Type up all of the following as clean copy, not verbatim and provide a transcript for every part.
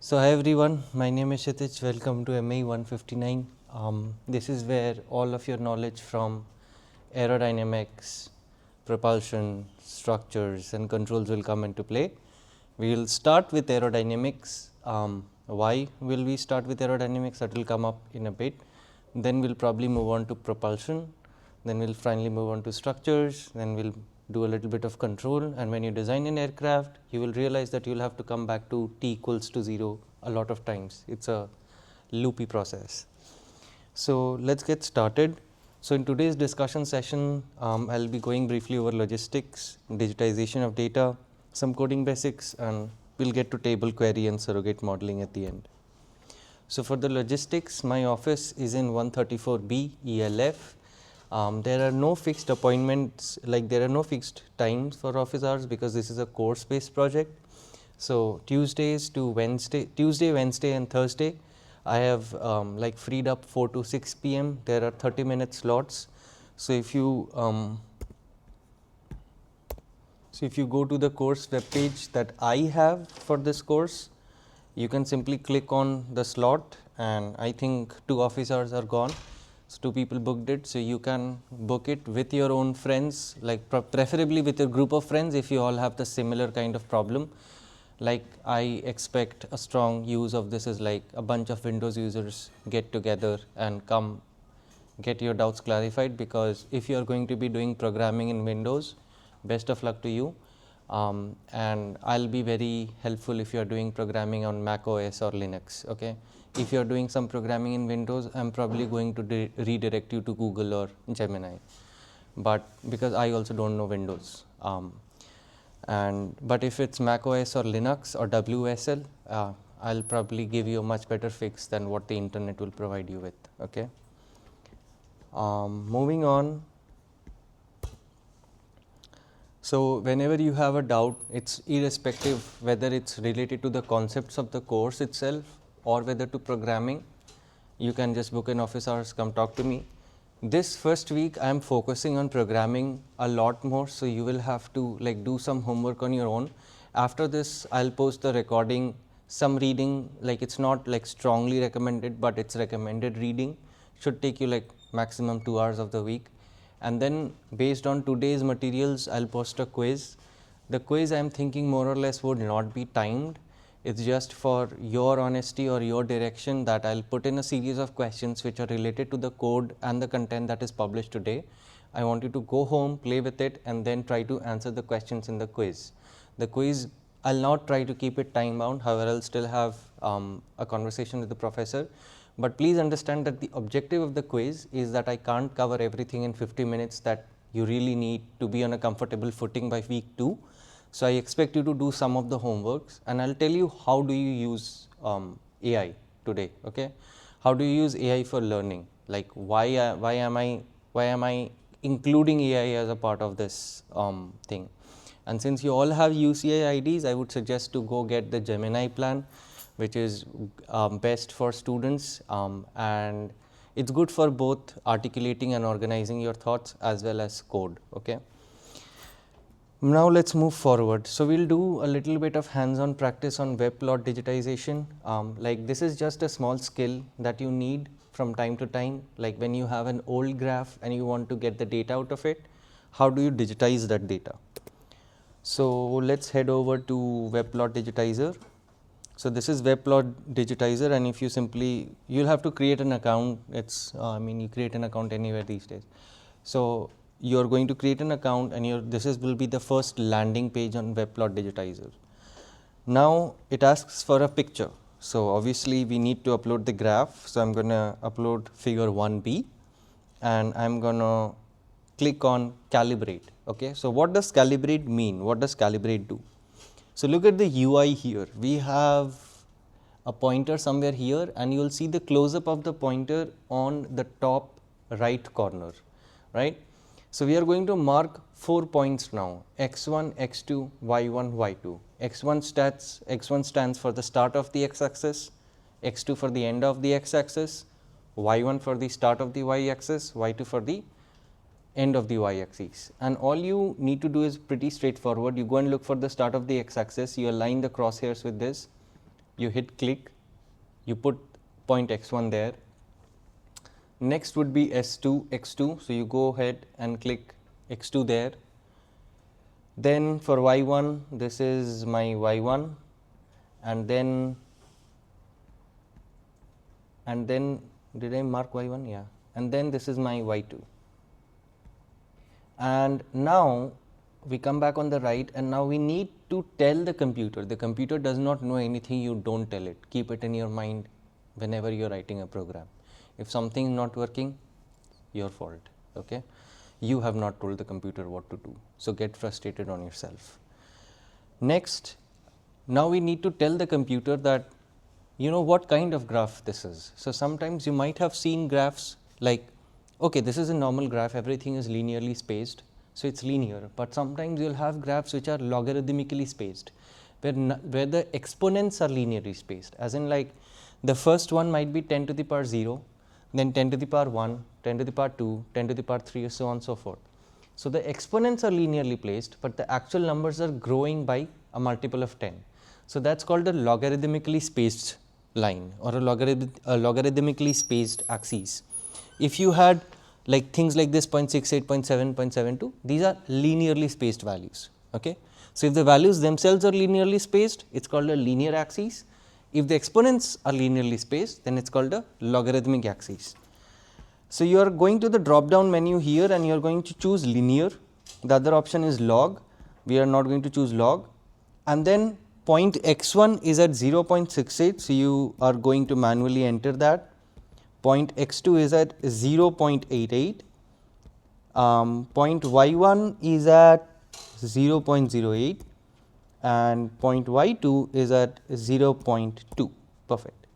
So hi everyone, my name is Kshitij. Welcome to MAE 159. This is where all of your knowledge from aerodynamics, propulsion, structures and controls will come into play. We will start with aerodynamics. Why will we start with aerodynamics? That will come up in a bit. Then we'll probably move on to propulsion. Then we'll finally move on to structures. Then we'll do a little bit of control, and when you design an aircraft you will realize that you'll have to come back to t equals to 0 a lot of times. It's a loopy process. So let's get started. So in today's discussion session, I'll be going briefly over logistics, digitization of data, some coding basics, and we'll get to table query and surrogate modeling at the end. So for the logistics, my office is in 134B ELF. There are no fixed appointments, like there are no fixed times for office hours because this is a course based project. So Tuesday, Wednesday and Thursday, I have like freed up 4 to 6 p.m. There are 30-minute slots. So if you go to the course webpage that I have for this course, you can simply click on the slot, and I think 2 office hours are gone. So 2 people booked it, so you can book it with your own friends, like preferably with your group of friends if you all have the similar kind of problem. Like I expect a strong use of this is like a bunch of Windows users get together and come get your doubts clarified, because if you are going to be doing programming in Windows, best of luck to you. And I'll be very helpful if you are doing programming on Mac OS or Linux. Okay, if you are doing some programming in Windows, I'm probably going to redirect you to Google or Gemini, but because I also don't know Windows. But if it's Mac OS or Linux or WSL, I'll probably give you a much better fix than what the internet will provide you with. Okay. Moving on. So whenever you have a doubt, it's irrespective whether it's related to the concepts of the course itself or whether to programming, you can just book an office hours, come talk to me. This first week I am focusing on programming a lot more, so you will have to like do some homework on your own. After this I'll post the recording, some reading, like it's not like strongly recommended, but it's recommended reading, should take you like maximum 2 hours of the week. And then based on today's materials, I'll post a quiz. The quiz I'm thinking more or less would not be timed. It's just for your honesty or your direction that I'll put in a series of questions which are related to the code and the content that is published today. I want you to go home, play with it, and then try to answer the questions in the quiz. The quiz, I'll not try to keep it time bound, however, I'll still have a conversation with the professor. But please understand that the objective of the quiz is that I can't cover everything in 50 minutes that you really need to be on a comfortable footing by week 2. So I expect you to do some of the homeworks, and I'll tell you how do you use AI today. Okay, how do you use AI for learning? Like why am I including AI as a part of this thing? And since you all have UCI IDs, I would suggest to go get the Gemini plan, which is best for students, and it's good for both articulating and organizing your thoughts as well as code. Okay. Now let's move forward. So we'll do a little bit of hands-on practice on web plot digitization. Like this is just a small skill that you need from time to time. Like when you have an old graph and you want to get the data out of it, how do you digitize that data? So let's head over to web plot digitizer. So this is web plot digitizer, and if you simply, you'll have to create an account. It's you create an account anywhere these days. So you're going to create an account, and this will be the first landing page on web plot digitizer. Now it asks for a picture. So obviously we need to upload the graph. So I'm going to upload figure 1B, and I'm going to click on calibrate. Okay. So what does calibrate mean? What does calibrate do? So look at the UI here. We have a pointer somewhere here, and you will see the close-up of the pointer on the top right corner, right? So we are going to mark 4 points now: x1, x2, y1, y2. x1 stands for the start of the x-axis, x2 for the end of the x-axis, y1 for the start of the y-axis, y2 for the end of the y-axis. And all you need to do is pretty straightforward. You go and look for the start of the x-axis, you align the crosshairs with this, you hit click, you put point x1 there. Next would be S2, x2, so you go ahead and click x2 there. Then for y1, this is my y1, and then did I mark y1? Yeah, and then this is my y2. And now we come back on the right, and now we need to tell the computer. The computer does not know anything, you don't tell it. Keep it in your mind whenever you're writing a program. If something is not working, your fault, okay? You have not told the computer what to do, so get frustrated on yourself. Next, now we need to tell the computer that, you know, what kind of graph this is. So sometimes you might have seen graphs like, okay, this is a normal graph, everything is linearly spaced, so it's linear. But sometimes you'll have graphs which are logarithmically spaced, where the exponents are linearly spaced, as in like the first one might be 10 to the power 0, then 10 to the power 1, 10 to the power 2, 10 to the power 3, so on and so forth. So the exponents are linearly placed, but the actual numbers are growing by a multiple of 10. So that's called a logarithmically spaced line, or a logarithmically spaced axis. If you had like things like this 0.68, 0.7, 0.72, these are linearly spaced values, okay? So if the values themselves are linearly spaced, it's called a linear axis. If the exponents are linearly spaced, then it's called a logarithmic axis. So you are going to the drop down menu here, and you are going to choose linear. The other option is log. We are not going to choose log. And then point x1 is at 0.68, so you are going to manually enter that. Point x2 is at 0.88. Point y1 is at 0.08, and point y2 is at 0.2. Perfect.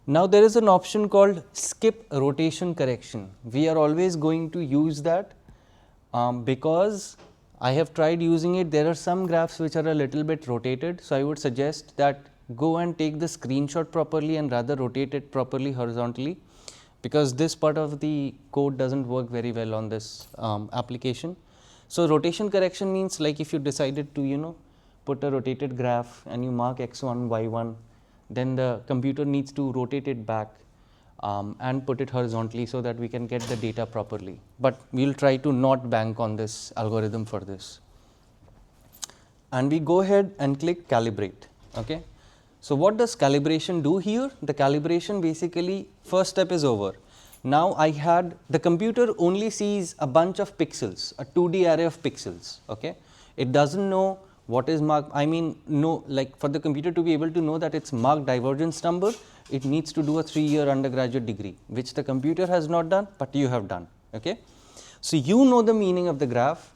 Now there is an option called skip rotation correction. We are always going to use that because I have tried using it. There are some graphs which are a little bit rotated, so I would suggest that go and take the screenshot properly and rather rotate it properly horizontally, because this part of the code doesn't work very well on this application. So rotation correction means, like if you decided to, you know, put a rotated graph and you mark x1, y1, then the computer needs to rotate it back and put it horizontally so that we can get the data properly. But we will try to not bank on this algorithm for this. And we go ahead and click calibrate, okay? So what does calibration do here? The calibration basically, first step is over. Now I had, the computer only sees a bunch of pixels, a 2D array of pixels, okay? It doesn't know what is mark, I mean, no, like for the computer to be able to know that it's marked divergence number, it needs to do a 3-year undergraduate degree, which the computer has not done, but you have done, okay? So you know the meaning of the graph.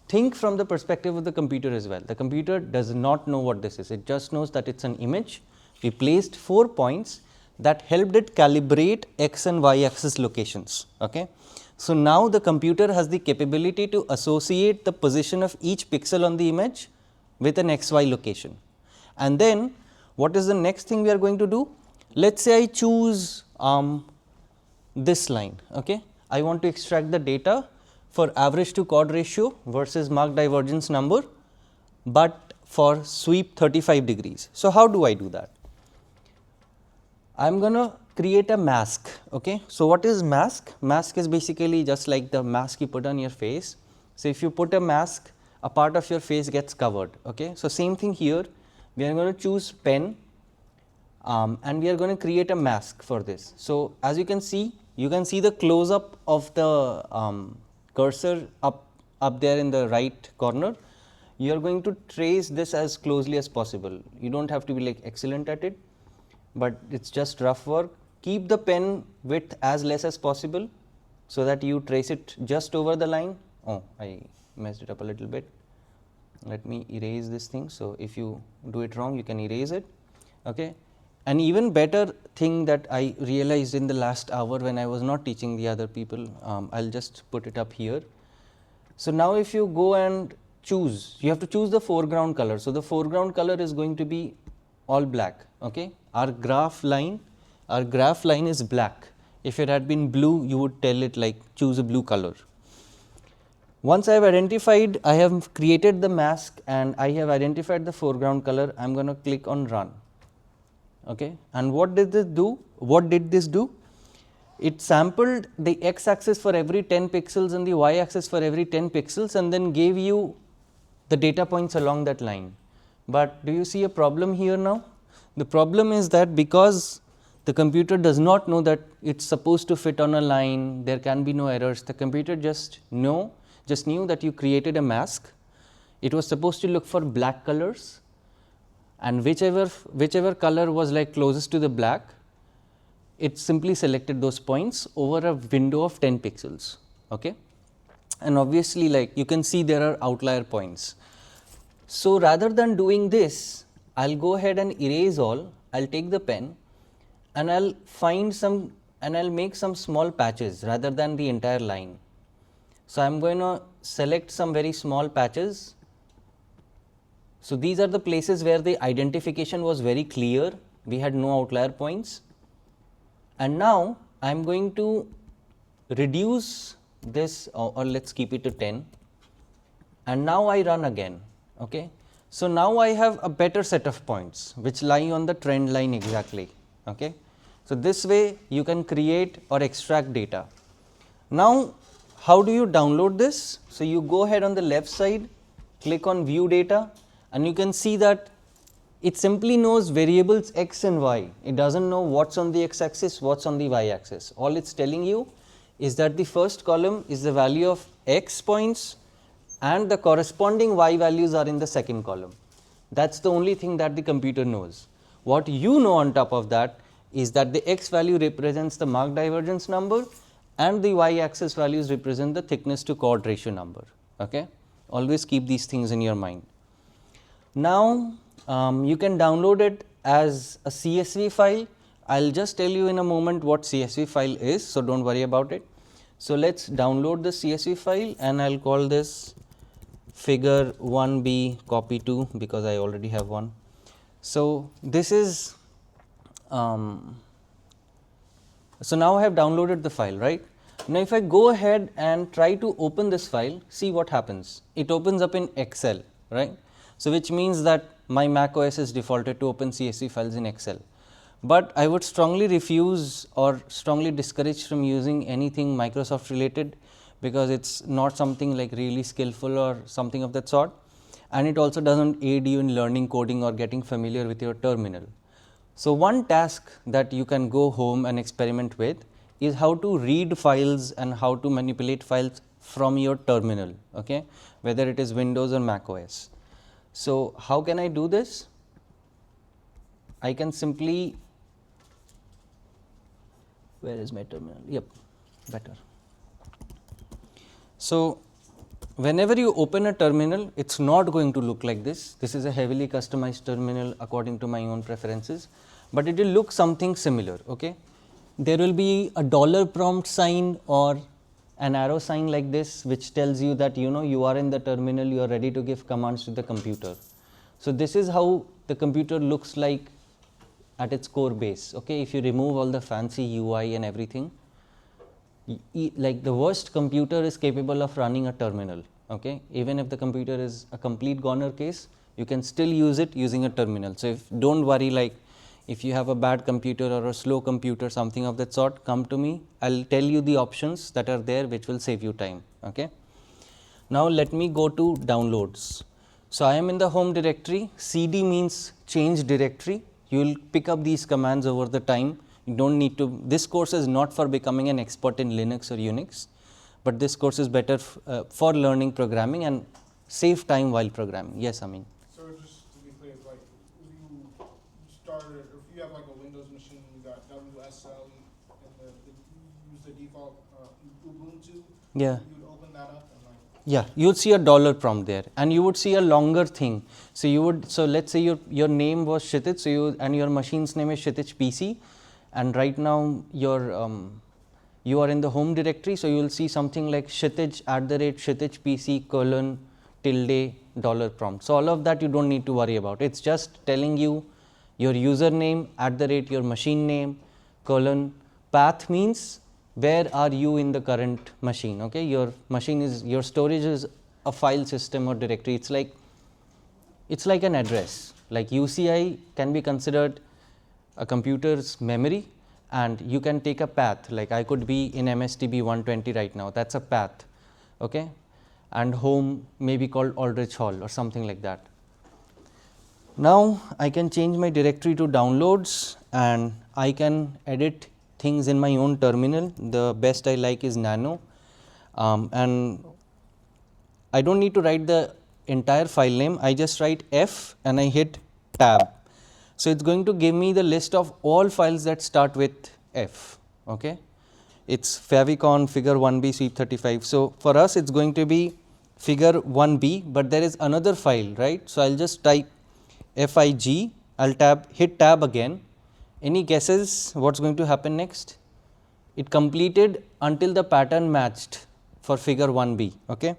Think from the perspective of the computer as well. The computer does not know what this is, it just knows that it's an image. We placed 4 points that helped it calibrate x and y axis locations, okay? So now the computer has the capability to associate the position of each pixel on the image with an xy location. And then what is the next thing we are going to do? Let's say I choose this line, okay? I want to extract the data for average to chord ratio versus marked divergence number, but for sweep 35 degrees. So how do I do that? I am going to create a mask, okay? So what is mask? Mask is basically just like the mask you put on your face. So if you put a mask, a part of your face gets covered, okay? So same thing here, we are going to choose pen and we are going to create a mask for this. So as you can see the close up of the cursor up there in the right corner. You are going to trace this as closely as possible. You don't have to be like excellent at it, but it's just rough work. Keep the pen width as less as possible so that you trace it just over the line. Oh, I messed it up a little bit. Let me erase this thing. So if you do it wrong, you can erase it, okay? An even better thing that I realized in the last hour when I was not teaching the other people, I'll just put it up here. So now if you go and choose, you have to choose the foreground color. So the foreground color is going to be all black, okay? Our graph line is black. If it had been blue, you would tell it like choose a blue color. Once I have identified, I have created the mask and I have identified the foreground color, I am going to click on run. Okay. And what did this do? What did this do? It sampled the x axis for every 10 pixels and the y axis for every 10 pixels and then gave you the data points along that line. But do you see a problem here now? The problem is that because the computer does not know that it's supposed to fit on a line, there can be no errors. The computer just knew that you created a mask. It was supposed to look for black colors, and whichever color was like closest to the black, it simply selected those points over a window of 10 pixels. Okay? And obviously, like you can see, there are outlier points. So rather than doing this, I'll go ahead and erase all. I'll take the pen and I'll find some and I'll make some small patches rather than the entire line. So I'm going to select some very small patches. So these are the places where the identification was very clear. We had no outlier points. And now I'm going to reduce this, or let's keep it to 10. And now I run again. Okay. So now I have a better set of points which lie on the trend line exactly. Okay. So this way you can create or extract data. Now how do you download this? So you go ahead on the left side, click on view data, and you can see that it simply knows variables x and y. It doesn't know what's on the x axis, what's on the y axis. All it's telling you is that the first column is the value of x points and the corresponding y values are in the second column. That's the only thing that the computer knows. What you know on top of that is that the x value represents the mark divergence number and the y axis values represent the thickness to chord ratio number. Okay? Always keep these things in your mind. Now you can download it as a CSV file. I'll just tell you in a moment what CSV file is, so don't worry about it. So let's download the CSV file and I'll call this figure 1b copy 2 because I already have one. So this is so now I have downloaded the file, right? Now if I go ahead and try to open this file, see what happens. It opens up in Excel, right? So which means that my Mac OS is defaulted to open CSV files in Excel. But I would strongly refuse or strongly discourage from using anything Microsoft related, because it's not something like really skillful or something of that sort, and it also doesn't aid you in learning coding or getting familiar with your terminal. So one task that you can go home and experiment with is how to read files and how to manipulate files from your terminal, okay, whether it is Windows or Mac OS. So how can I do this? I can simply, where is my terminal? Yep, better. So whenever you open a terminal, it's not going to look like this. This is a heavily customized terminal according to my own preferences, but it will look something similar. Okay, there will be a dollar prompt sign or an arrow sign like this, which tells you that you are in the terminal, you are ready to give commands to the computer. So this is how the computer looks like at its core base. Okay, if you remove all the fancy UI and everything, like the worst computer is capable of running a terminal. Okay, even if the computer is a complete goner case, you can still use it using a terminal. So don't worry, like if you have a bad computer or a slow computer, something of that sort, come to me. I'll tell you the options that are there which will save you time. Okay. Now let me go to downloads. So I am in the home directory. CD means change directory. You will pick up these commands over the time. You don't need to. This course is not for becoming an expert in Linux or Unix, but this course is better for learning programming and save time while programming. Yes, Amin. So just to be clear, like if you started, or if you have like a Windows machine, you got WSL, and you use the default Ubuntu. Yeah. You would open that up and like. Yeah, you would see a dollar prompt there, and you would see a longer thing. So you would. So let's say your name was Kshitij, so you and your machine's name is Kshitij PC, and right now you are in the home directory. So you will see something like Kshitij @Kshitij PC : $dollar prompt. So all of that you don't need to worry about. It's just telling you your username @your machine name : path means where are you in the current machine. Okay, your machine is, your storage is a file system or directory. It's like an address. Like UCI can be considered a computer's memory, and you can take a path, like I could be in MSTB 120 right now, that's a path, okay, and home may be called Aldrich Hall or something like that. Now I can change my directory to downloads, and I can edit things in my own terminal. The best I like is Nano, and I don't need to write the entire file name, I just write F and I hit tab. So it's going to give me the list of all files that start with F, okay. It's favicon, figure 1b, sweep 35. So for us it's going to be figure 1b, but there is another file, right. So I'll just type FIG, I'll hit tab again. Any guesses what's going to happen next? It completed until the pattern matched for figure 1b, okay.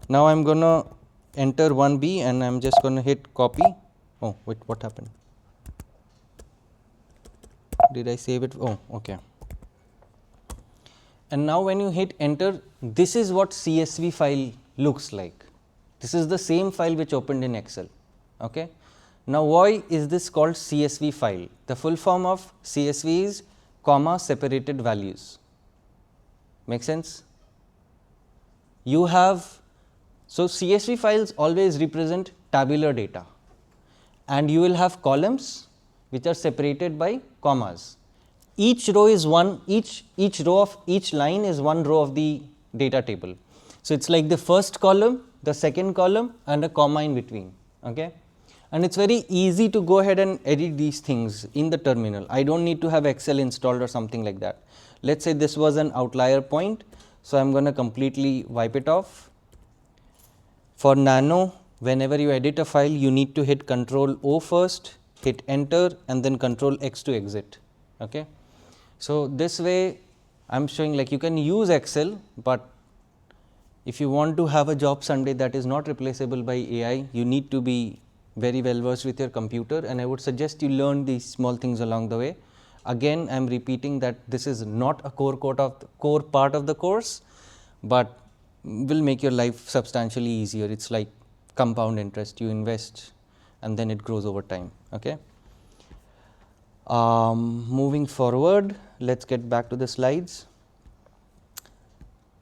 Now I'm going to enter 1b and I'm just going to hit copy. Oh wait, what happened? Did I save it? Oh, okay. And now when you hit enter, this is what CSV file looks like. This is the same file which opened in Excel, okay. Now why is this called CSV file? The full form of CSV is comma separated values. Make sense? You have, so CSV files always represent tabular data, and you will have columns which are separated by commas. Each row is each row of each line is one row of the data table. So it's like the first column, the second column, and a comma in between, okay. And it's very easy to go ahead and edit these things in the terminal. I don't need to have Excel installed or something like that. Let's say this was an outlier point, so I'm going to completely wipe it off. For Nano, whenever you edit a file, you need to hit Control O first, hit enter, and then Control X to exit, okay. So this way I'm showing like you can use Excel, but if you want to have a job someday that is not replaceable by AI, you need to be very well versed with your computer, and I would suggest you learn these small things along the way. Again, I am repeating that this is not a core part of the course, but will make your life substantially easier. It's like compound interest, you invest and then it grows over time, okay. Moving forward, let's get back to the slides.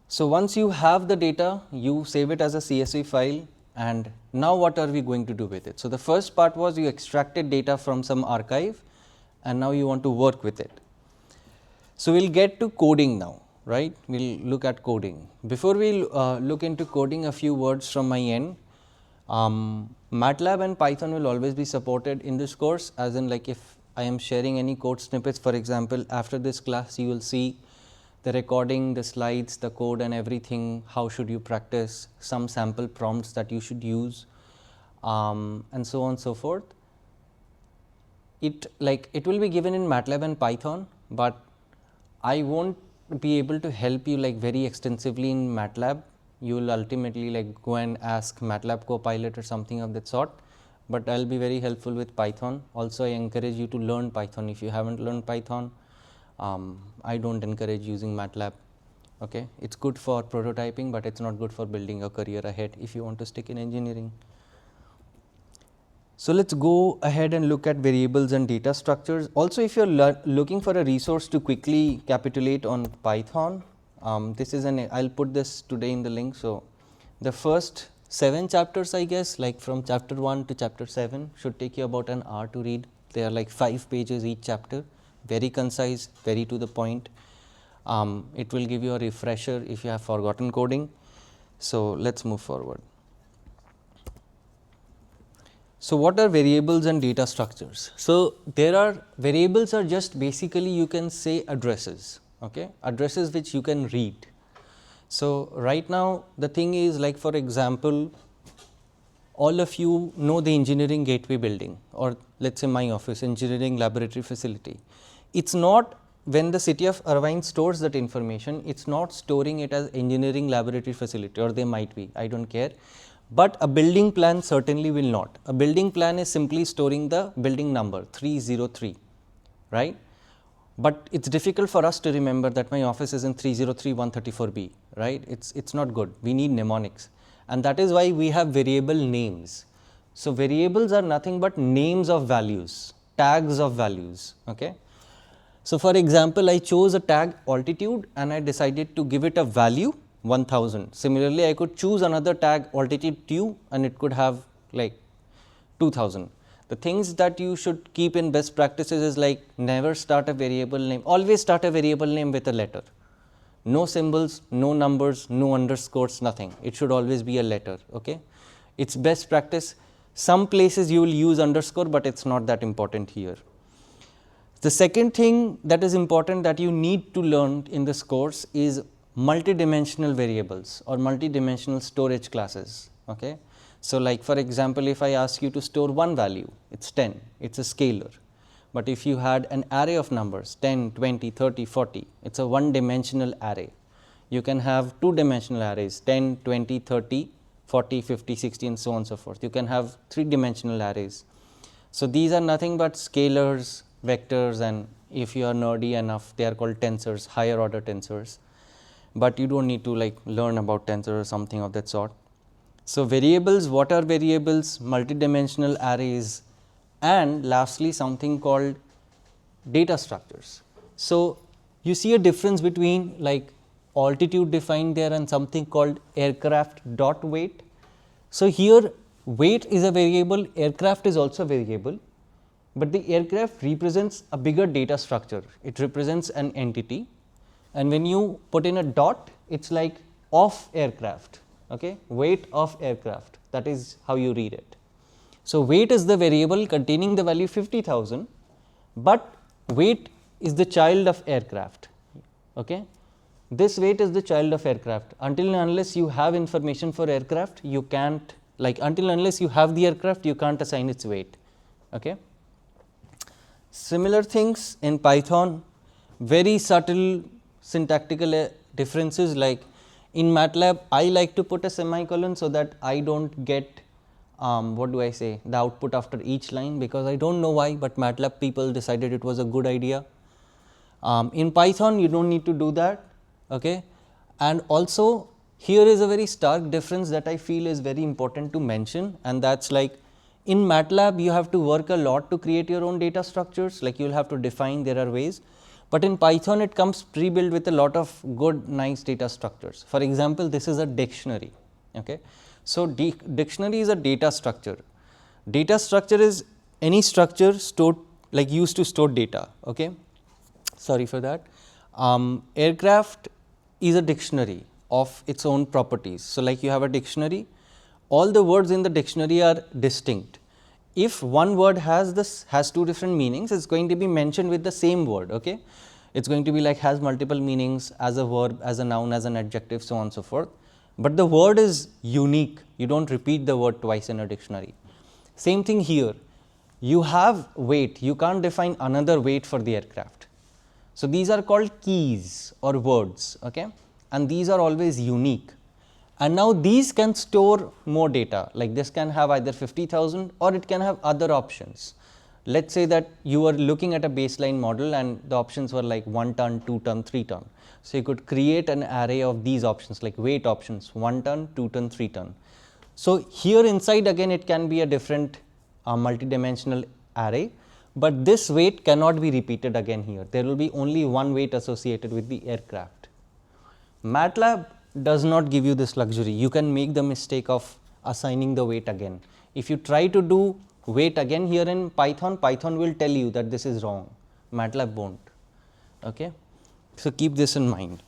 So once you have the data, you save it as a CSV file, and now what are we going to do with it? So the first part was you extracted data from some archive, and now you want to work with it. So we'll get to coding now, right? We'll look at coding. Before we look into coding, a few words from my end. MATLAB and Python will always be supported in this course, as in like if I am sharing any code snippets, for example, after this class you will see the recording, the slides, the code and everything, how should you practice, some sample prompts that you should use, and so on and so forth. It will be given in MATLAB and Python, but I won't be able to help you like very extensively in MATLAB. You will ultimately like go and ask MATLAB Copilot or something of that sort, but I'll be very helpful with Python. Also, I encourage you to learn Python. If you haven't learned Python, I don't encourage using MATLAB, okay. It's good for prototyping, but it's not good for building a career ahead if you want to stick in engineering. So let's go ahead and look at variables and data structures. Also, if you're looking for a resource to quickly capitulate on Python, this is I'll put this today in the link. So the first 7 chapters, I guess, like from chapter 1 to chapter 7 should take you about an hour to read. They are like 5 pages each chapter, very concise, very to the point. It will give you a refresher if you have forgotten coding. So let's move forward. So what are variables and data structures? So there are variables are just basically you can say addresses, okay, addresses which you can read. So right now the thing is like, for example, all of you know the engineering gateway building, or let's say my office, engineering laboratory facility. It's not, when the city of Irvine stores that information, it's not storing it as engineering laboratory facility, or they might be, I don't care. But a building plan certainly will not. A building plan is simply storing the building number 303, right? But it's difficult for us to remember that my office is in 303 134B, right? It's not good. We need mnemonics, and that is why we have variable names. So variables are nothing but names of values. tags of values. Okay. So, for example, I chose a tag altitude and I decided to give it a value 1000. Similarly, I could choose another tag altitude 2 and it could have like 2000. The things that you should keep in best practices is like never start a variable name, always start a variable name with a letter. No symbols, no numbers, no underscores, nothing. It should always be a letter. Okay. It's best practice. Some places you will use underscore, but it's not that important here. The second thing that is important that you need to learn in this course is multidimensional variables or multidimensional storage classes. Okay. So, like for example, if I ask you to store one value, it's 10, it's a scalar. But if you had an array of numbers 10, 20, 30, 40, it's a one dimensional array. You can have two dimensional arrays 10, 20, 30, 40, 50, 60 and so on and so forth. You can have three dimensional arrays. So, these are nothing but scalars, vectors, and if you are nerdy enough, they are called tensors, higher order tensors, but you do not need to like learn about tensor or something of that sort. So, variables, what are variables, multidimensional arrays, and lastly something called data structures. So, you see a difference between like altitude defined there and something called aircraft dot weight. So, here weight is a variable, aircraft is also a variable, but the aircraft represents a bigger data structure, it represents an entity, and when you put in a dot, it is like of aircraft, okay? Weight of aircraft, that is how you read it. So, weight is the variable containing the value 50,000, but weight is the child of aircraft. Okay? This weight is the child of aircraft. Until and unless you have information for aircraft, you can't like until and unless you have the aircraft, you can't assign its weight. Okay? Similar things in Python, very subtle syntactical differences, like in MATLAB, I like to put a semicolon so that I do not get what do I say, the output after each line, because I do not know why, but MATLAB people decided it was a good idea. In Python, you do not need to do that. Okay? And also here is a very stark difference that I feel is very important to mention, and that is like in MATLAB you have to work a lot to create your own data structures, like you will have to define, there are ways, but in Python it comes pre-built with a lot of good nice data structures. For example, this is a dictionary. Okay? So, dictionary is a data structure. Data structure is any structure stored like used to store data. Okay? Sorry for that. Aircraft is a dictionary of its own properties. So, like you have a dictionary, all the words in the dictionary are distinct. If one word has two different meanings, it is going to be mentioned with the same word. Okay? It is going to be like has multiple meanings as a verb, as a noun, as an adjective, so on and so forth. But the word is unique, you do not repeat the word twice in a dictionary. Same thing here, you have weight, you can't define another weight for the aircraft. So, these are called keys or words, okay? And these are always unique. And now these can store more data, like this can have either 50,000 or it can have other options. Let us say that you were looking at a baseline model and the options were like 1 ton, 2 ton, 3 ton. So, you could create an array of these options like weight options 1 ton, 2 ton, 3 ton. So, here inside again it can be a different multidimensional array, but this weight cannot be repeated again here. There will be only one weight associated with the aircraft. MATLAB does not give you this luxury. You can make the mistake of assigning the weight again. If you try to do weight again here in Python, Python will tell you that this is wrong, MATLAB won't. Okay? So, keep this in mind.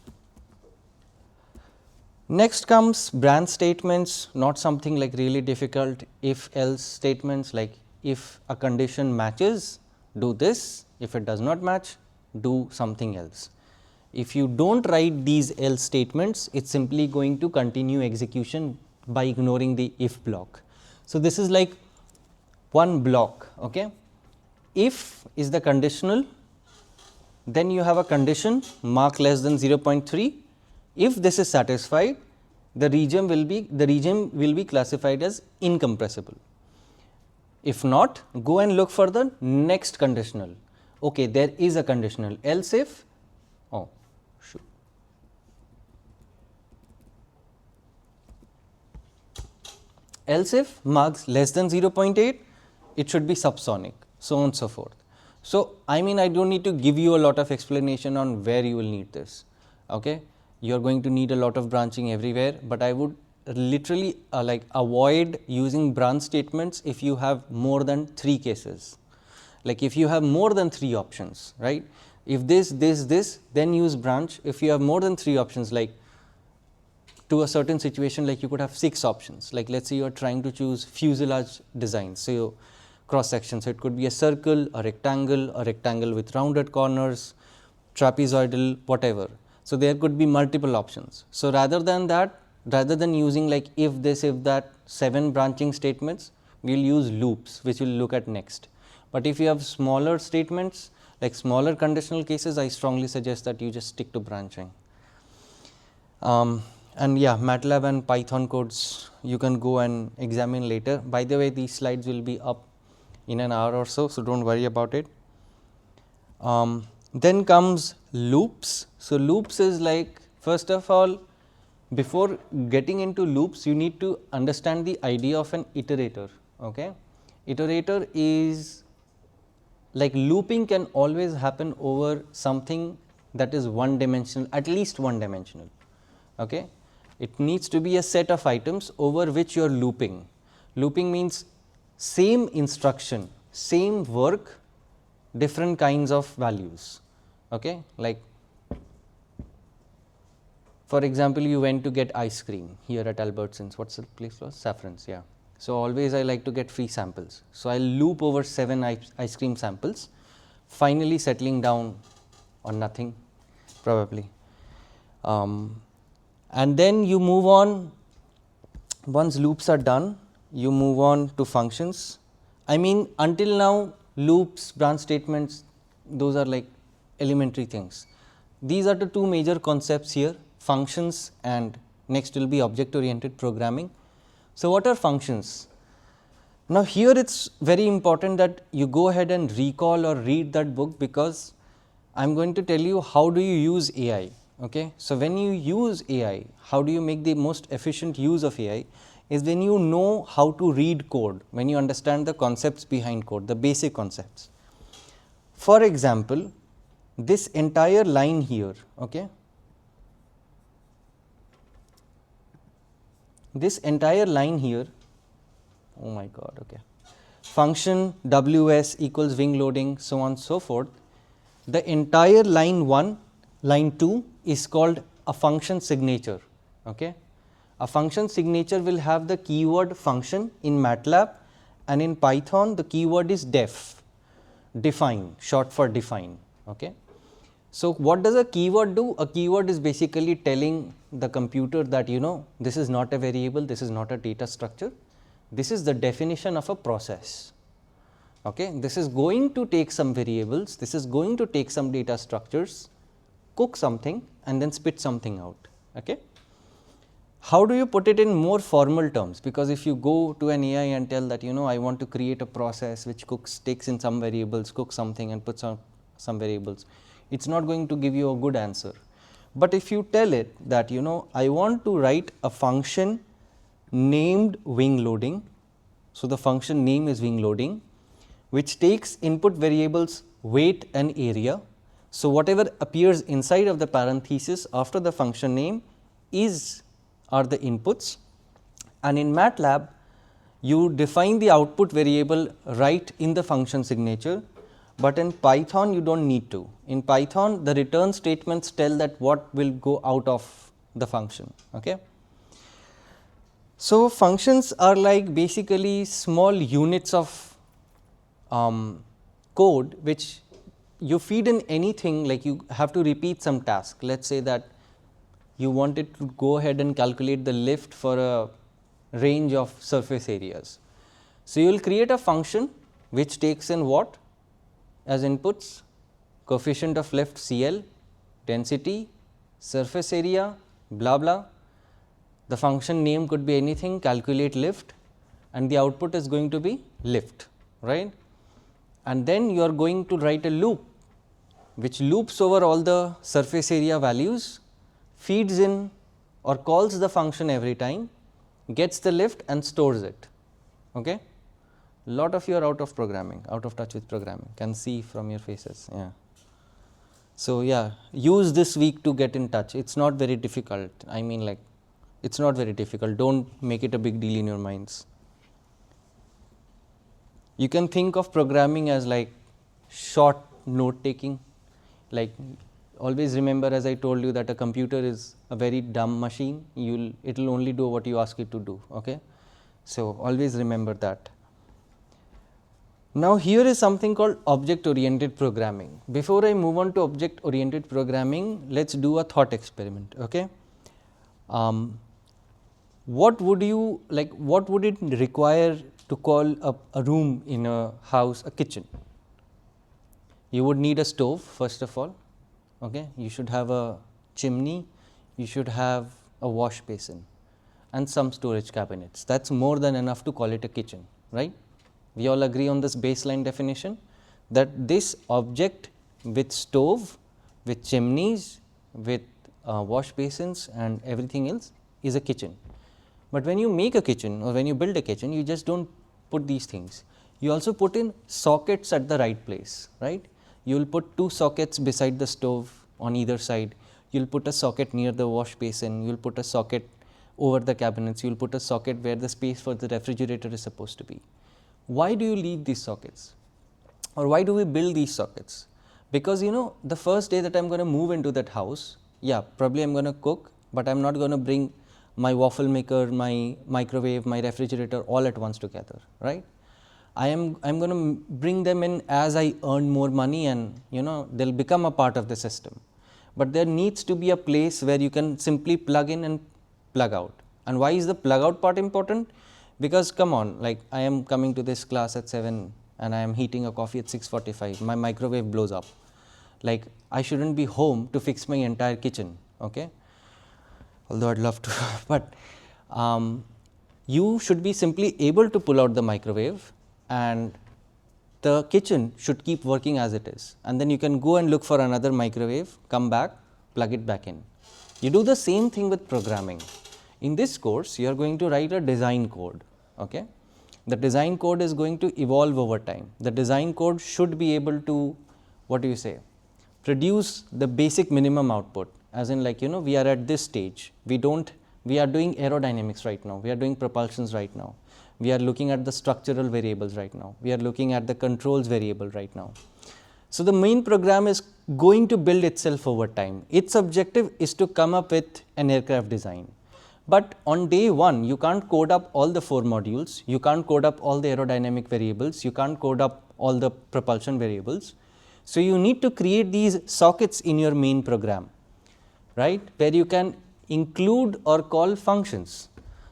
Next comes branch statements, not something like really difficult. If else statements, like if a condition matches, do this, if it does not match, do something else. If you do not write these else statements, it is simply going to continue execution by ignoring the if block. So, this is like one block. Okay? If is the conditional, then you have a condition mark less than 0.3. If this is satisfied, the region will be classified as incompressible. If not, go and look for the next conditional. Okay, there is a conditional, else if, oh shoot, else if marks less than 0.8, it should be subsonic. so on and so forth. So, I mean I do not need to give you a lot of explanation on where you will need this. Okay? You are going to need a lot of branching everywhere, but I would literally like avoid using branch statements if you have more than 3 cases. Like if you have more than 3 options, right? If this, then use branch. If you have more than 3 options, like to a certain situation, like you could have 6 options, like let us say you are trying to choose fuselage design. So, cross section, so it could be a circle, a rectangle with rounded corners, trapezoidal, whatever. So, there could be multiple options. So, rather than that, rather than using like if this, if that 7 branching statements, we will use loops, which we will look at next. But if you have smaller statements, like smaller conditional cases, I strongly suggest that you just stick to branching. And yeah, MATLAB and Python codes you can go and examine later. By the way, these slides will be up in an hour or so, so do not worry about it. Then comes loops. So, loops is like, first of all, before getting into loops, you need to understand the idea of an iterator. Okay? Iterator is like looping can always happen over something that is one dimensional, at least one dimensional. Okay? It needs to be a set of items over which you are looping. Looping means same instruction, same work, different kinds of values. Okay? Like for example, you went to get ice cream here at Albertsons. What's the place called? Saffron's, yeah. So, always I like to get free samples. So, I will loop over 7 ice cream samples, finally settling down on nothing probably. And then you move on, once loops are done, you move on to functions. I mean until now loops, branch statements, those are like elementary things. These are the 2 major concepts here, functions and next will be object oriented programming. So, what are functions? Now, here it is very important that you go ahead and recall or read that book, because I am going to tell you how do you use AI. Okay? So, when you use AI, how do you make the most efficient use of AI is when you know how to read code, when you understand the concepts behind code, the basic concepts. For example, this entire line here, okay, this entire line here, oh my god, okay, function ws equals wing loading, so on so forth, the entire line 1, line 2 is called a function signature. Okay. A function signature will have the keyword function in MATLAB, and in Python the keyword is def, define, short for define. Okay. So, what does a keyword do? A keyword is basically telling the computer that this is not a variable, this is not a data structure, this is the definition of a process. Okay. This is going to take some variables, this is going to take some data structures, cook something and then spit something out. Okay. How do you put it in more formal terms? Because if you go to an AI and tell that I want to create a process which takes in some variables, cooks something and puts on some variables, it is not going to give you a good answer. But if you tell it that I want to write a function named wing loading, so the function name is wing loading, which takes input variables weight and area. So, whatever appears inside of the parenthesis after the function name are the inputs, and in MATLAB you define the output variable right in the function signature, but in Python you do not need to. In Python the return statements tell that what will go out of the function. Okay. So, functions are like basically small units of code which you feed in anything, like you have to repeat some task. Let us say that you wanted to go ahead and calculate the lift for a range of surface areas. So, you will create a function which takes in what as inputs? Coefficient of lift CL, density, surface area, blah blah. The function name could be anything, calculate lift, and the output is going to be lift, right. And then you are going to write a loop which loops over all the surface area values, feeds in or calls the function every time, gets the lift and stores it. Okay. Lot of you are out of programming, out of touch with programming, can see from your faces. Yeah. So yeah, use this week to get in touch. It's not very difficult. I mean, like, it's not very difficult. Don't make it a big deal in your minds. You can think of programming as like short note taking. Like, always remember, as I told you, that a computer is a very dumb machine. It'll only do what you ask it to do. Okay, so always remember that. Now here is something called object oriented programming. Before I move on to object oriented programming, let's do a thought experiment. Okay, what would you like? What would it require to call a room in a house a kitchen? You would need a stove, first of all. Okay, you should have a chimney, you should have a wash basin and some storage cabinets. That's more than enough to call it a kitchen, right? We all agree on this baseline definition, that this object with stove, with chimneys, with wash basins and everything else is a kitchen. But when you make a kitchen or when you build a kitchen, you just don't put these things. You also put in sockets at the right place, right? You will put 2 sockets beside the stove on either side. You will put a socket near the wash basin. You will put a socket over the cabinets. You will put a socket where the space for the refrigerator is supposed to be. Why do you leave these sockets? Or why do we build these sockets? Because, you know, the first day that I am going to move into that house, yeah, probably I am going to cook, but I am not going to bring my waffle maker, my microwave, my refrigerator all at once together, right? I'm going to bring them in as I earn more money, and you know, they'll become a part of the system. But there needs to be a place where you can simply plug in and plug out. And why is the plug out part important? Because come on, like, I am coming to this class at 7 and I am heating a coffee at 6:45, my microwave blows up. Like, I shouldn't be home to fix my entire kitchen, okay? Although I'd love to, but you should be simply able to pull out the microwave, and the kitchen should keep working as it is, and then you can go and look for another microwave, come back, plug it back in. You do the same thing with programming. In this course, you are going to write a design code. Okay? The design code is going to evolve over time. The design code should be able to, what do you say, produce the basic minimum output, as in, like, you know, we are at this stage. We are doing aerodynamics right now, we are doing propulsions right now, we are looking at the structural variables right now, we are looking at the controls variable right now. So the main program is going to build itself over time. Its objective is to come up with an aircraft design. But on day 1, you can't code up all the 4 modules, you can't code up all the aerodynamic variables, you can't code up all the propulsion variables. So you need to create these sockets in your main program, right, where you can include or call functions.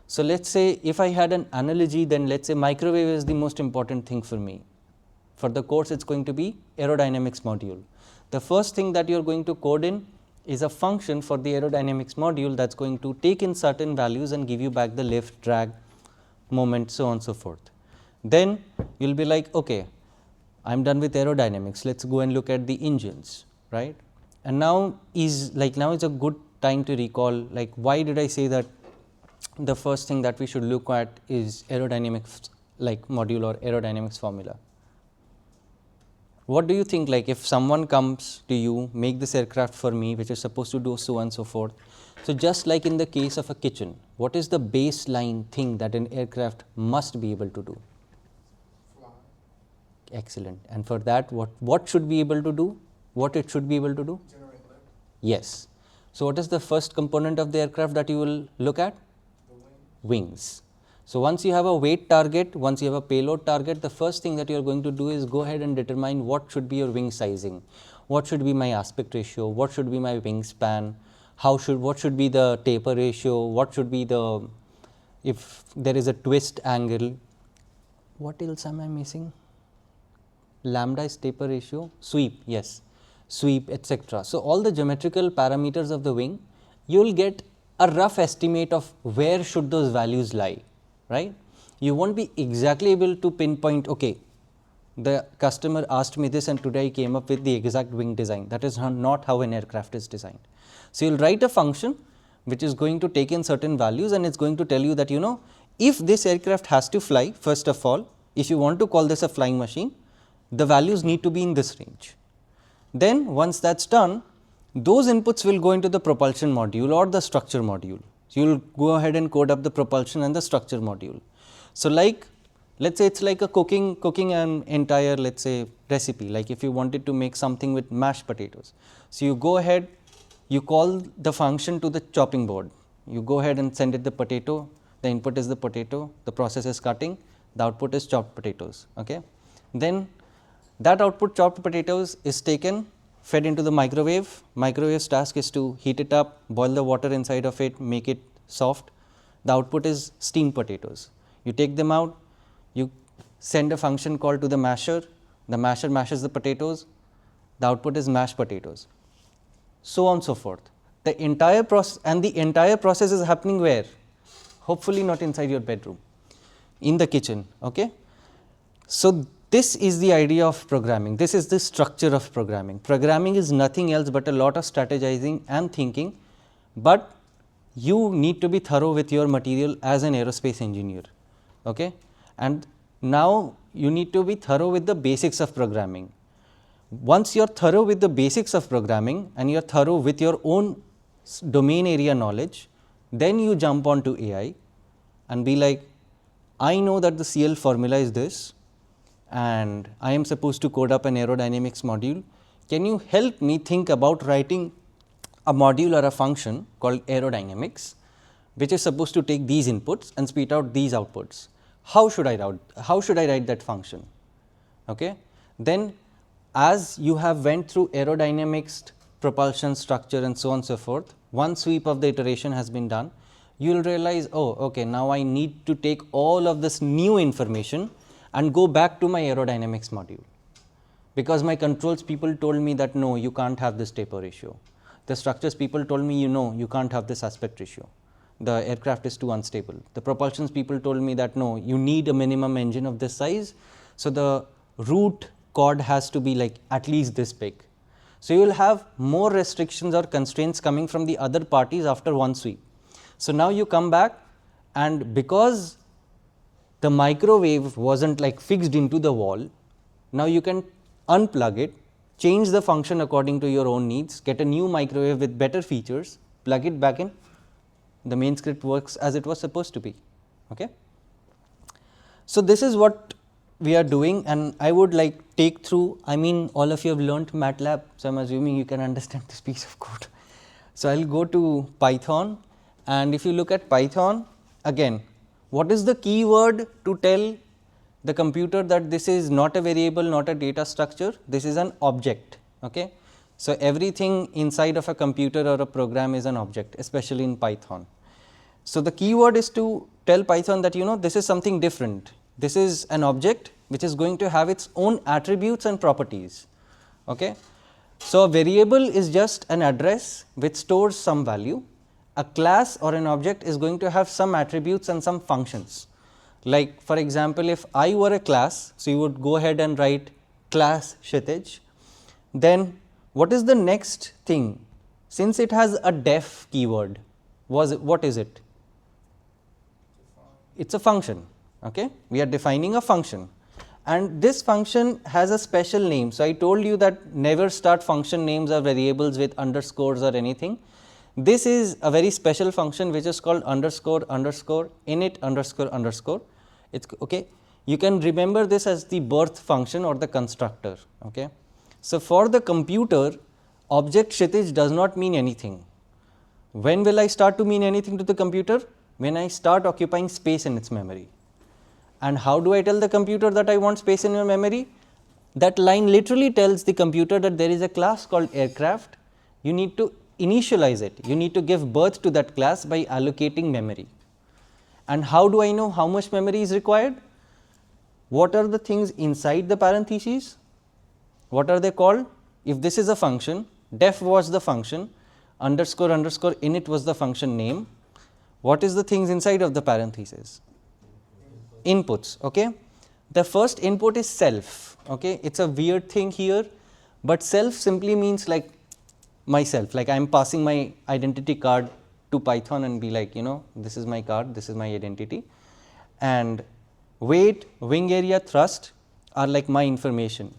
So let's say if I had an analogy, then let's say microwave is the most important thing for me. For the course, it's going to be aerodynamics module. The first thing that you're going to code in is a function for the aerodynamics module that's going to take in certain values and give you back the lift, drag, moment, so on and so forth. Then you'll be like, okay, I'm done with aerodynamics, let's go and look at the engines, right? And now is a good time to recall, like, why did I say that the first thing that we should look at is aerodynamics, like module or aerodynamics formula. What do you think, like, if someone comes to you, make this aircraft for me, which is supposed to do so on and so forth. So just like in the case of a kitchen, what is the baseline thing that an aircraft must be able to do? Fly. Excellent. And for that, what should be able to do? What it should be able to do? Generate lift. Yes. So what is the first component of the aircraft that you will look at? The wing. Wings. So once you have a weight target, once you have a payload target, the first thing that you are going to do is go ahead and determine what should be your wing sizing, what should be my aspect ratio, what should be my wingspan, what should be the taper ratio, what should be the, if there is a twist angle, what else am I missing? Lambda is taper ratio, sweep, yes, sweep, etc. So all the geometrical parameters of the wing, you will get a rough estimate of where should those values lie, right? You won't be exactly able to pinpoint, okay, the customer asked me this and today I came up with the exact wing design. That is not how an aircraft is designed. So you will write a function which is going to take in certain values, and it's going to tell you that, you know, if this aircraft has to fly, first of all, if you want to call this a flying machine, the values need to be in this range. Then once that's done, those inputs will go into the propulsion module or the structure module. So, you will go ahead and code up the propulsion and the structure module. So, like let us say it's like a cooking an entire, let us say, recipe, like if you wanted to make something with mashed potatoes. So, you go ahead, you call the function to the chopping board, you go ahead and send it the potato, the input is the potato, the process is cutting, the output is chopped potatoes. Okay. Then that output chopped potatoes is taken, fed into the microwave. Microwave's task is to heat it up, boil the water inside of it, make it soft. The output is steamed potatoes. You take them out, you send a function call to the masher mashes the potatoes, the output is mashed potatoes, so on and so forth. The entire process is happening where? Hopefully not inside your bedroom, in the kitchen. Okay. So, this is the idea of programming, this is the structure of programming. Programming is nothing else but a lot of strategizing and thinking, but you need to be thorough with your material as an aerospace engineer. Okay. And now you need to be thorough with the basics of programming. Once you are thorough with the basics of programming and you are thorough with your own domain area knowledge, then you jump on to AI and be like, I know that the CL formula is this and I am supposed to code up an aerodynamics module. Can you help me think about writing a module or a function called aerodynamics, which is supposed to take these inputs and spit out these outputs? How should I write that function? Okay. Then as you have went through aerodynamics, propulsion, structure and so on and so forth, one sweep of the iteration has been done, you will realize, oh okay, now I need to take all of this new information and go back to my aerodynamics module, because my controls people told me that no, you can't have this taper ratio. The structures people told me, you can't have this aspect ratio, the aircraft is too unstable. The propulsions people told me that no, you need a minimum engine of this size. So, the root chord has to be like at least this big. So, you will have more restrictions or constraints coming from the other parties after one sweep. So, now you come back, and because the microwave wasn't like fixed into the wall, now you can unplug it, change the function according to your own needs, get a new microwave with better features, plug it back in, the main script works as it was supposed to be. Okay. So, this is what we are doing, and I would like take through, I mean all of you have learnt MATLAB, so I am assuming you can understand this piece of code. So, I will go to Python, and if you look at Python, again what is the keyword to tell the computer that this is not a variable, not a data structure, this is an object. Okay. So, everything inside of a computer or a program is an object, especially in Python. So, the keyword is to tell Python that this is something different, this is an object which is going to have its own attributes and properties. Okay. So, a variable is just an address which stores some value, a class or an object is going to have some attributes and some functions. Like for example, if I were a class, so you would go ahead and write class Kshitij, then what is the next thing? Since it has a def keyword, what is it? It is a function. Okay? We are defining a function, and this function has a special name. So, I told you that never start function names or variables with underscores or anything. This is a very special function which is called underscore underscore init underscore underscore. It's okay. You can remember this as the birth function or the constructor. Okay. So, for the computer, object Kshitij does not mean anything. When will I start to mean anything to the computer? When I start occupying space in its memory. And how do I tell the computer that I want space in your memory? That line literally tells the computer that there is a class called aircraft. You need to initialize it, you need to give birth to that class by allocating memory. And how do I know how much memory is required? What are the things inside the parentheses? What are they called? If this is a function, def was the function, underscore underscore init was the function name. What is the things inside of the parentheses? Inputs. Okay. The first input is self. Okay. It is a weird thing here, but self simply means like myself, like I am passing my identity card to Python and be like, this is my card, this is my identity, and Weight, wing area, thrust are like my information.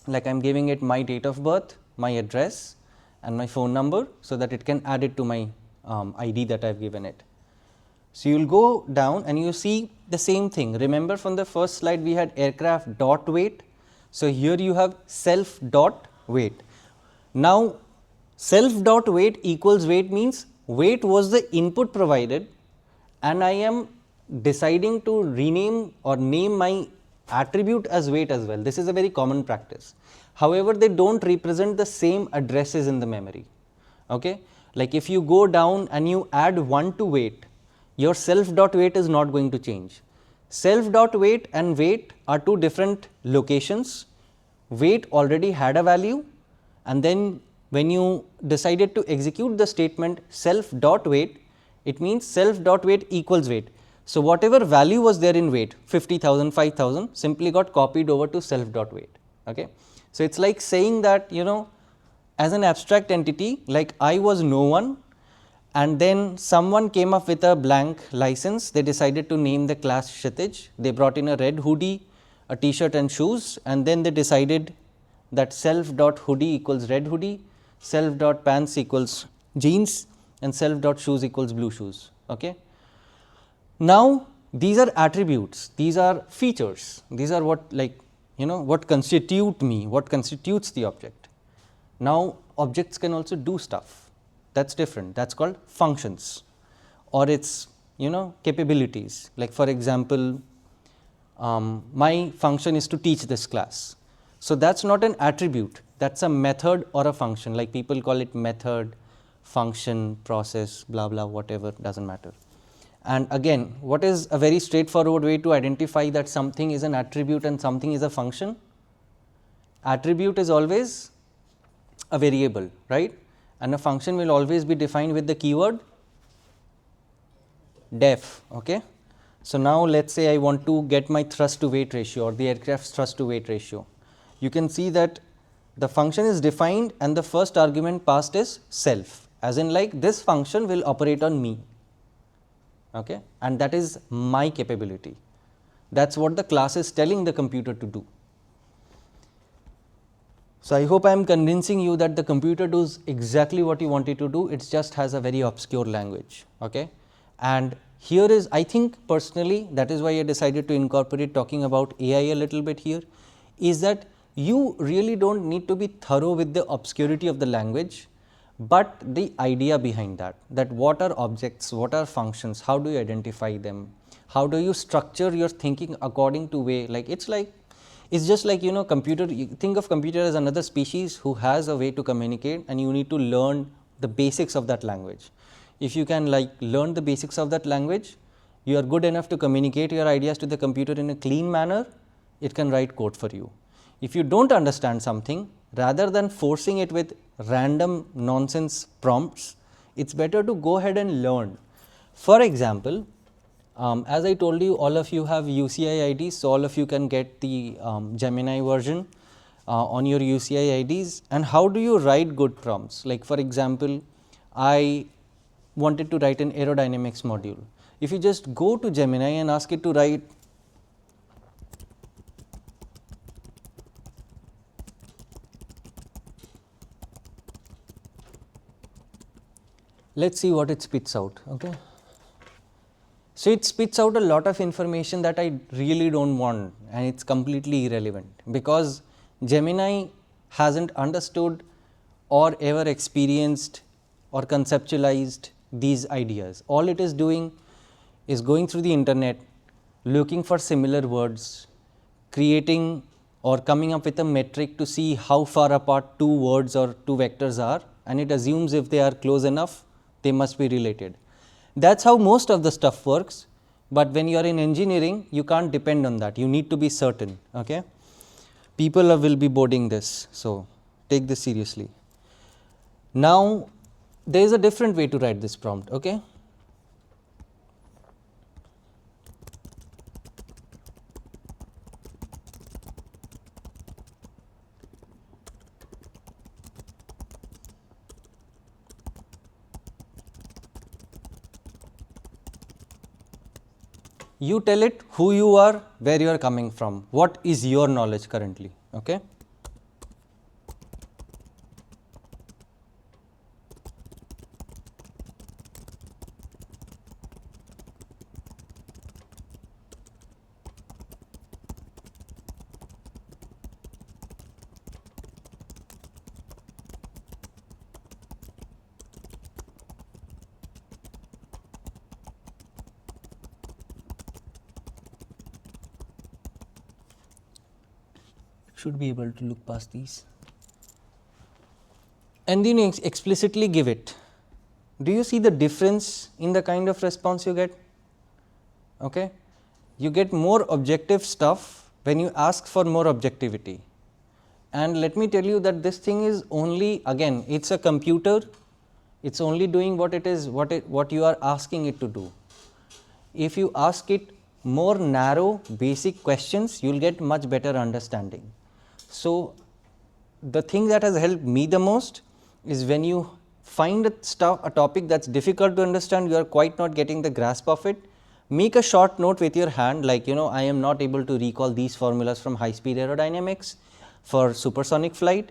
Like I'm giving it my date of birth, my address and my phone number so that it can add it to my ID that I've given it. So you'll go down and you see the same thing. Remember from the first slide we had aircraft dot weight. So here you have self dot weight. Now self dot weight equals weight means weight was the input provided and I am deciding to rename or name my attribute as weight as well. This is a very common practice. However, they don't represent the same addresses in the memory. Okay? Like if you go down and you add 1 to weight, your self dot weight is not going to change. Self dot weight and weight are two different locations. Weight already had a value and then when you decided to execute the statement self dot weight, it means self dot weight equals weight. So, whatever value was there in weight 50,000, 5,000 simply got copied over to self dot weight. Okay. So, it is like saying that as an abstract entity like I was no one and then someone came up with a blank license, they decided to name the class Kshitij, they brought in a red hoodie, a t-shirt and shoes and then they decided that self dot hoodie equals red hoodie, self dot pants equals jeans and self dot shoes equals blue shoes. Okay. Now, these are attributes, these are features, these are what what constitute me, what constitutes the object. Now, objects can also do stuff, that is different, that is called functions or its capabilities. Like for example, my function is to teach this class. So, that is not an attribute, that is a method or a function, like people call it method, function, process, blah blah whatever, does not matter. And again, what is a very straightforward way to identify that something is an attribute and something is a function? Attribute is always a variable, right, and a function will always be defined with the keyword def. Okay. So, now let us say I want to get my thrust to weight ratio or the aircraft's thrust to weight ratio. You can see that the function is defined and the first argument passed is self, as in like this function will operate on me, okay, and that is my capability. That is what the class is telling the computer to do. So, I hope I am convincing you that the computer does exactly what you want it to do, it just has a very obscure language. Okay. And here is, I think personally, that is why I decided to incorporate talking about AI a little bit here, is that you really do not need to be thorough with the obscurity of the language, but the idea behind that, that what are objects, what are functions, how do you identify them, how do you structure your thinking according to way, like it is just like computer, you think of computer as another species who has a way to communicate and you need to learn the basics of that language. If you can learn the basics of that language, you are good enough to communicate your ideas to the computer in a clean manner, it can write code for you. If you do not understand something, rather than forcing it with random nonsense prompts, it is better to go ahead and learn. For example, as I told you, all of you have UCI IDs, so all of you can get the Gemini version on your UCI IDs. And how do you write good prompts? Like for example, I wanted to write an aerodynamics module. If you just go to Gemini and ask it to write let us see what it spits out. Okay. So, it spits out a lot of information that I really do not want and it is completely irrelevant, because Gemini has not understood or ever experienced or conceptualized these ideas. All it is doing is going through the internet, looking for similar words, creating or coming up with a metric to see how far apart two words or two vectors are, and it assumes if they are close enough, they must be related. That is how most of the stuff works, but when you are in engineering, you can't depend on that, you need to be certain. Okay? People will be boarding this, so take this seriously. Now, there is a different way to write this prompt. Okay? You tell it who you are, where you are coming from, what is your knowledge currently. Okay. Should be able to look past these. And then you explicitly give it. Do you see the difference in the kind of response you get? Okay. You get more objective stuff when you ask for more objectivity. And let me tell you that this thing is only, again, it's a computer, it's only doing what it is, what you are asking it to do. If you ask it more narrow basic questions, you will get much better understanding. So, the thing that has helped me the most is when you find a topic that is difficult to understand, you are quite not getting the grasp of it, make a short note with your hand, like, I am not able to recall these formulas from high speed aerodynamics for supersonic flight,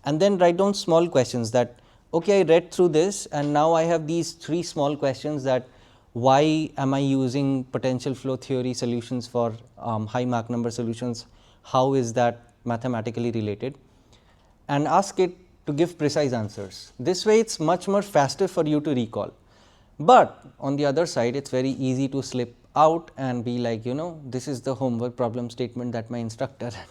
and then write down small questions that, okay, I read through this and now I have these 3 small questions that why am I using potential flow theory solutions for high Mach number solutions, how is that mathematically related, and ask it to give precise answers. This way it is much more faster for you to recall. But on the other side, it is very easy to slip out and be like, this is the homework problem statement that my instructor and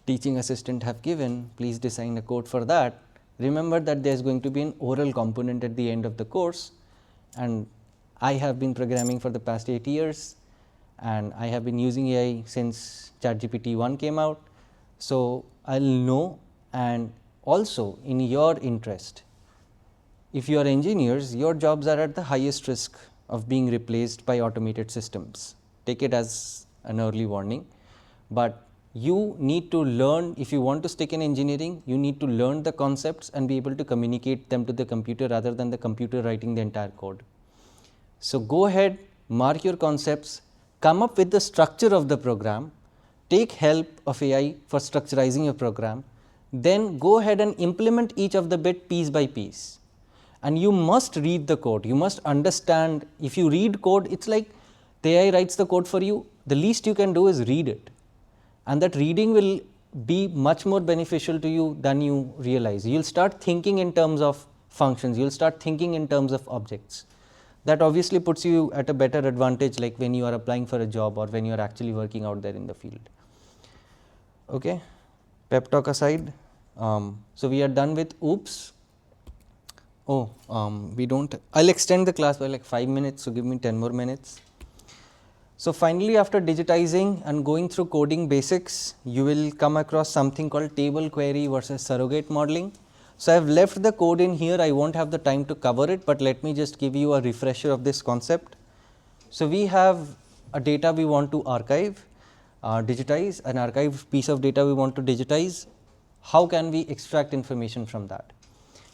teaching assistant have given, please design a code for that. Remember that there is going to be an oral component at the end of the course, and I have been programming for the past 8 years and I have been using AI since ChatGPT 1 came out. So, I will know, and also in your interest, if you are engineers, your jobs are at the highest risk of being replaced by automated systems. Take it as an early warning, but you need to learn, if you want to stick in engineering, you need to learn the concepts and be able to communicate them to the computer rather than the computer writing the entire code. So, go ahead, mark your concepts, come up with the structure of the program, take help of AI for structurizing your program, then go ahead and implement each of the bit piece by piece. And you must read the code, you must understand. If you read code, it is like the AI writes the code for you, the least you can do is read it, and that reading will be much more beneficial to you than you realize. You will start thinking in terms of functions, you will start thinking in terms of objects. That obviously puts you at a better advantage, like when you are applying for a job or when you are actually working out there in the field. Okay. Pep talk aside, so we are done with OOPS. We don't, I will extend the class by like 5 minutes, so give me 10 more minutes. So, finally, after digitizing and going through coding basics, you will come across something called table query versus surrogate modeling. So, I have left the code in here, I will not have the time to cover it, but let me just give you a refresher of this concept. So, we have a data we want to archive, digitize, an archived piece of data we want to digitize. How can we extract information from that?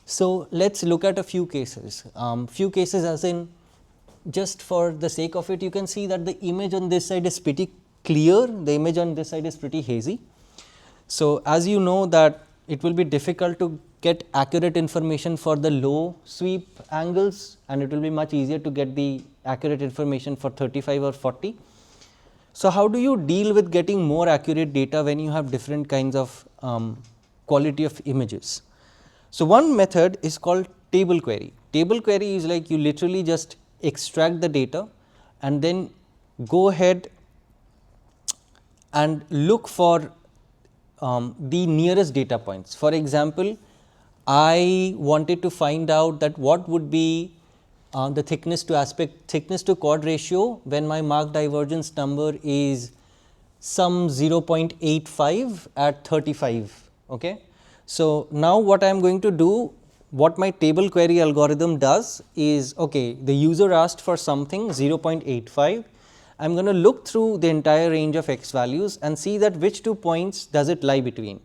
So, let us look at a few cases, as in, just for the sake of it, you can see that the image on this side is pretty clear, the image on this side is pretty hazy. So, as you know that it will be difficult to get accurate information for the low sweep angles, and it will be much easier to get the accurate information for 35 or 40. So, how do you deal with getting more accurate data when you have different kinds of quality of images? So, one method is called table query. Table query is like you literally just extract the data and then go ahead and look for the nearest data points. For example, I wanted to find out that what would be the thickness to chord ratio when my Mach divergence number is some 0.85 at 35. Okay. So, now what I am going to do, what my table query algorithm does is, okay, the user asked for something 0.85, I am going to look through the entire range of x values and see that which 2 points does it lie between.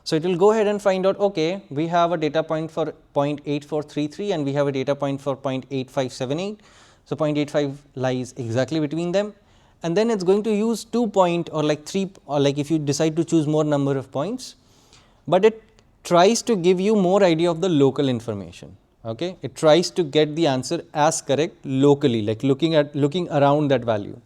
So, it will go ahead and find out, okay, we have a data point for 0.8433 and we have a data point for 0.8578. So, 0.85 lies exactly between them, and then it's going to use 2 point or like 3 or like if you decide to choose more number of points, but it tries to give you more idea of the local information. Okay, it tries to get the answer as correct locally, like looking around that value.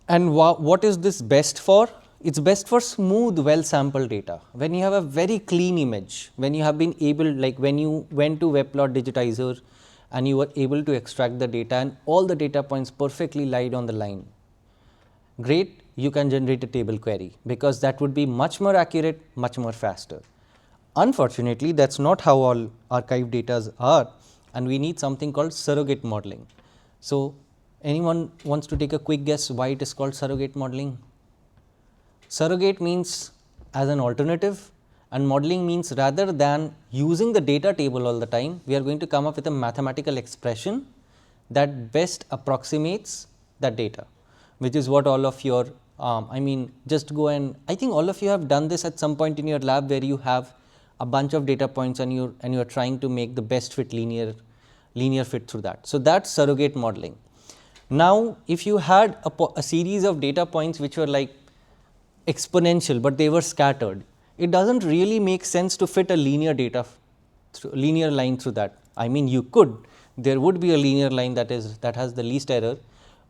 And what is this best for? It's best for smooth, well sampled data. When you have a very clean image, when you have been able, like when you went to Webplot Digitizer and you were able to extract the data and all the data points perfectly lied on the line, great, you can generate a table query, because that would be much more accurate, much more faster. Unfortunately, that's not how all archive data are, and we need something called surrogate modeling. So, anyone wants to take a quick guess why it is called surrogate modeling? Surrogate means as an alternative, and modeling means rather than using the data table all the time, we are going to come up with a mathematical expression that best approximates the data, which is what all of your I mean, just go and I think all of you have done this at some point in your lab, where you have a bunch of data points and you are trying to make the best fit linear fit through that. So, that's surrogate modeling. Now, if you had a series of data points which were like exponential, but they were scattered, it does not really make sense to fit a linear linear line through that. I mean, you could, there would be a linear line that has the least error,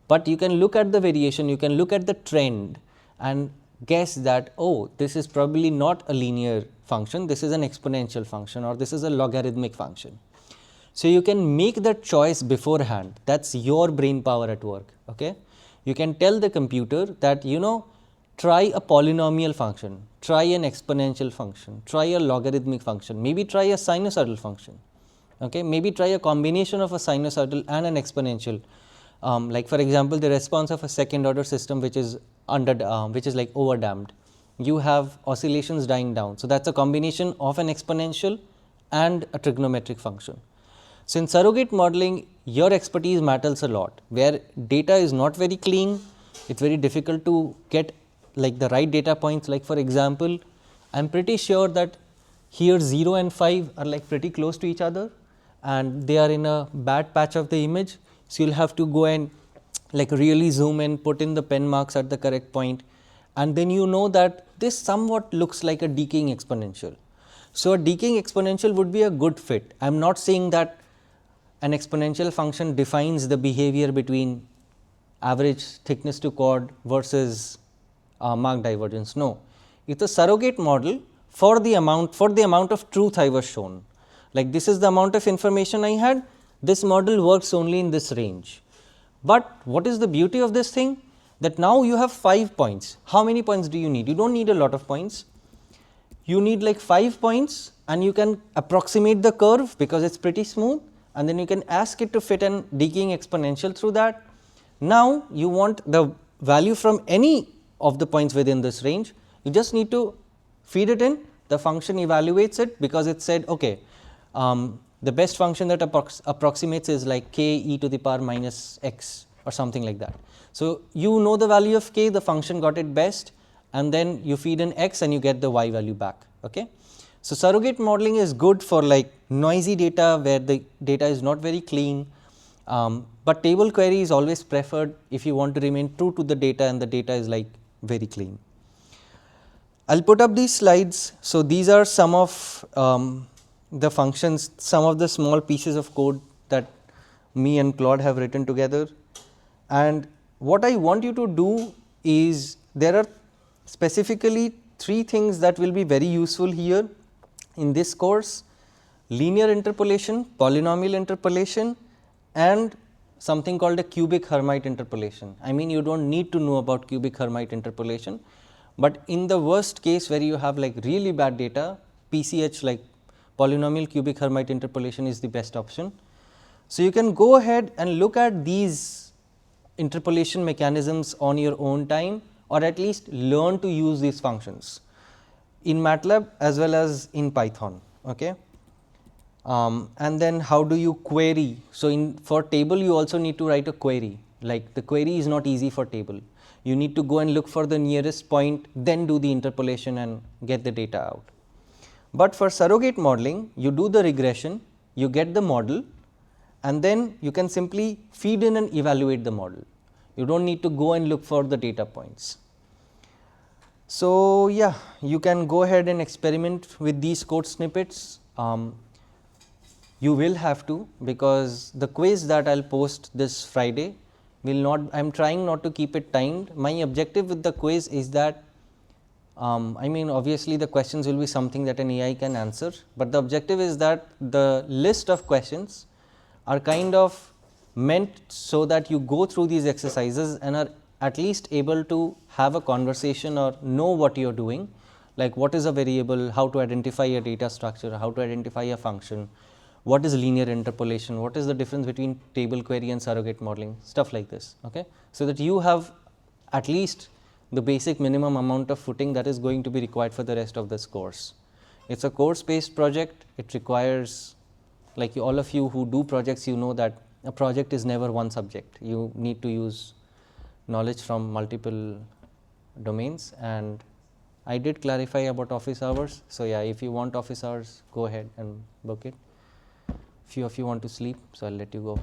but you can look at the variation, you can look at the trend and guess that, oh, this is probably not a linear function, this is an exponential function, or this is a logarithmic function. So, you can make that choice beforehand. That is your brain power at work. Okay? You can tell the computer that, try a polynomial function, try an exponential function, try a logarithmic function, maybe try a sinusoidal function. Okay? Maybe try a combination of a sinusoidal and an exponential. Like for example, the response of a second order system which is like overdamped, you have oscillations dying down. So, that is a combination of an exponential and a trigonometric function. So, in surrogate modeling, your expertise matters a lot, where data is not very clean, it is very difficult to get like the right data points. Like for example, I am pretty sure that here 0 and 5 are like pretty close to each other and they are in a bad patch of the image. So, you will have to go and like really zoom in, put in the pen marks at the correct point, and then you know that this somewhat looks like a decaying exponential. So, a decaying exponential would be a good fit. I am not saying that an exponential function defines the behavior between average thickness to chord versus mark divergence. No, it is a surrogate model for the amount of truth I was shown. Like this is the amount of information I had, this model works only in this range. But what is the beauty of this thing? That now you have 5 points. How many points do you need? You do not need a lot of points. You need like 5 points and you can approximate the curve because it is pretty smooth, and then you can ask it to fit an decaying exponential through that. Now, you want the value from any of the points within this range, you just need to feed it in, the function evaluates it because it said okay, the best function that approximates is like k e to the power minus x or something like that. So, you know the value of k, the function got it best, and then you feed in x and you get the y value back. Okay? So, surrogate modeling is good for like noisy data where the data is not very clean, but table query is always preferred if you want to remain true to the data and the data is like very clean. I will put up these slides. So, these are some of the functions, some of the small pieces of code that me and Claude have written together, and what I want you to do is there are specifically 3 things that will be very useful here in this course: linear interpolation, polynomial interpolation, and something called a cubic Hermite interpolation. I mean, you do not need to know about cubic Hermite interpolation, but in the worst case where you have like really bad data, PCH like polynomial cubic Hermite interpolation is the best option. So, you can go ahead and look at these interpolation mechanisms on your own time, or at least learn to use these functions in MATLAB as well as in Python. Okay? And then how do you query? So, for table you also need to write a query, like the query is not easy for table. You need to go and look for the nearest point, then do the interpolation and get the data out. But for surrogate modeling, you do the regression, you get the model, and then you can simply feed in and evaluate the model. You don't need to go and look for the data points. So, yeah, you can go ahead and experiment with these code snippets. You will have to, because the quiz that I will post this Friday will not, I am trying not to keep it timed. My objective with the quiz is that, I mean, obviously the questions will be something that an AI can answer, but the objective is that the list of questions are kind of meant so that you go through these exercises and are at least able to have a conversation or know what you are doing, like what is a variable, how to identify a data structure, how to identify a function, what is linear interpolation, what is the difference between table query and surrogate modeling, stuff like this. Okay? So that you have at least the basic minimum amount of footing that is going to be required for the rest of this course. It's a course based project. It requires, like all of you who do projects, you know that a project is never one subject. You need to use knowledge from multiple domains, and I did clarify about office hours. So, yeah, if you want office hours, go ahead and book it. Few of you want to sleep, so I'll let you go.